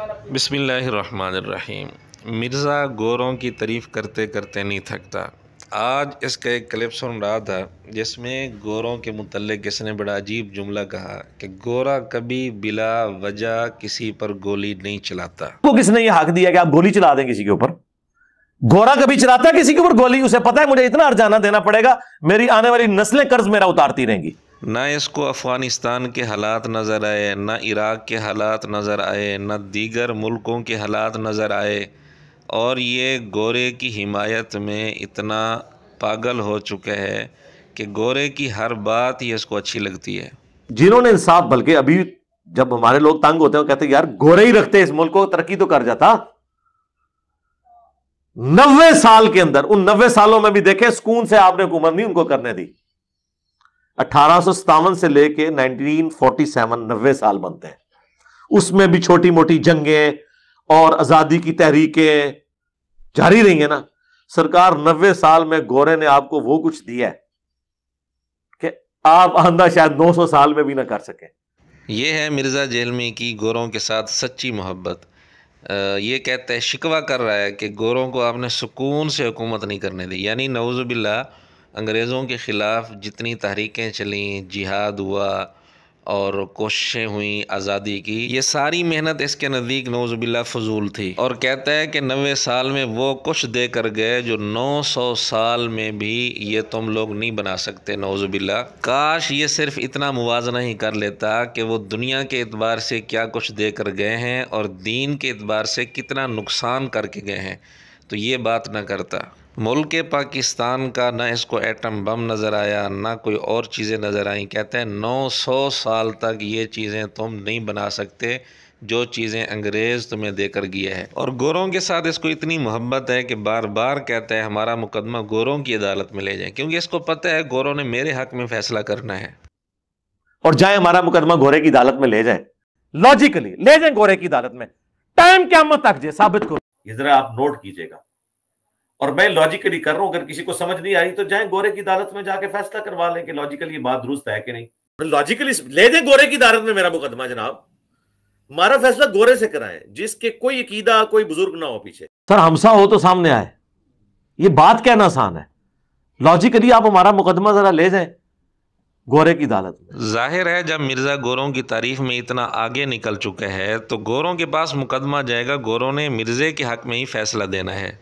बिस्मिल्लाहिर्रहमानिर्रहीम। मिर्ज़ा गोरों की तारीफ़ करते करते नहीं थकता। आज इसका एक क्लिप सुन रहा था जिसमें गोरों के मुतल्लिक़ इसने बड़ा अजीब जुमला कहा कि गोरा कभी बिला वजह किसी पर गोली नहीं चलाता। को किसने ये हक दिया कि आप गोली चला दें किसी के ऊपर? गोरा कभी चलाता है किसी के ऊपर गोली? उसे पता है मुझे इतना हर्जाना देना पड़ेगा, मेरी आने वाली नस्लें कर्ज मेरा उतारती रहेंगी। ना इसको अफ़गानिस्तान के हालात नज़र आए, ना इराक़ के हालात नज़र आए, ना दीगर मुल्कों के हालात नज़र आए, और ये गोरे की हिमायत में इतना पागल हो चुका है कि गोरे की हर बात ही इसको अच्छी लगती है। जिन्होंने इंसाफ, बल्कि अभी जब हमारे लोग तंग होते हैं कहते हैं यार गोरे ही रखते इस मुल्क को, तरक्की तो कर जाता। 90 साल के अंदर, उन 90 सालों में भी देखे सुकून से आपने हुकूमत नहीं उनको करने दी। 1857 से लेके 1947 90 साल बनते हैं, उसमें भी छोटी मोटी जंगें और आजादी की तहरीकें जारी रही है ना। सरकार 90 साल में गोरे ने आपको वो कुछ दिया है कि आप आंदा शायद 900 साल में भी ना कर सके। ये है मिर्ज़ा जेलमी की गोरों के साथ सच्ची मोहब्बत। ये कहता है, शिकवा कर रहा है कि गोरों को आपने सुकून से हुकूमत नहीं करने दी। यानी नऊज़ुबिल्लाह, अंग्रेज़ों के ख़िलाफ़ जितनी तहरीकें चलीं, जिहाद हुआ और कोशिशें हुई आज़ादी की, ये सारी मेहनत इसके नज़दीक नऊज़ुबिल्लाह फ़जूल थी। और कहता है कि 90 साल में वो कुछ दे कर गए जो 900 साल में भी ये तुम लोग नहीं बना सकते। नऊज़ुबिल्लाह, काश ये सिर्फ़ इतना मुवाजना ही कर लेता कि वो दुनिया के एतबार से क्या कुछ दे कर गए हैं और दीन के एतबार से कितना नुकसान करके गए हैं, तो ये बात ना करता। मुल्क पाकिस्तान का ना इसको एटम बम नज़र आया, ना कोई और चीज़ें नज़र आईं। कहते हैं 900 साल तक ये चीज़ें तुम नहीं बना सकते जो चीज़ें अंग्रेज़ तुम्हें देकर गया है। और गोरों के साथ इसको इतनी मोहब्बत है कि बार बार कहता है हमारा मुकदमा गोरों की अदालत में ले जाएं, क्योंकि इसको पता है गोरों ने मेरे हक में फ़ैसला करना है। और जाए हमारा मुकदमा गोरे की अदालत में ले जाए, लॉजिकली ले जाए गोरे की अदालत में, टाइम क़यामत तक जे साबित करो। ये जरा आप नोट कीजिएगा, और मैं लॉजिकली कर रहा हूं। अगर किसी को समझ नहीं आई तो जाए गोरे की अदालत में जाके फैसला करवा लें कि लॉजिकली ये बात दुरुस्त है कि नहीं। लॉजिकली ले जाए गोरे की अदालत में मेरा मुकदमा, जनाब हमारा फैसला गोरे से कराएं जिसके कोई अकीदा कोई बुजुर्ग ना हो पीछे। सर हमसा हो तो सामने आए, ये बात कहना आसान है। लॉजिकली आप हमारा मुकदमा जरा ले जाए गोरे की अदालत में। जाहिर है जब मिर्ज़ा गोरों की तारीफ में इतना आगे निकल चुका है तो गोरों के पास मुकदमा जाएगा। गोरों ने मिर्ज़े के हक में ही फैसला देना है।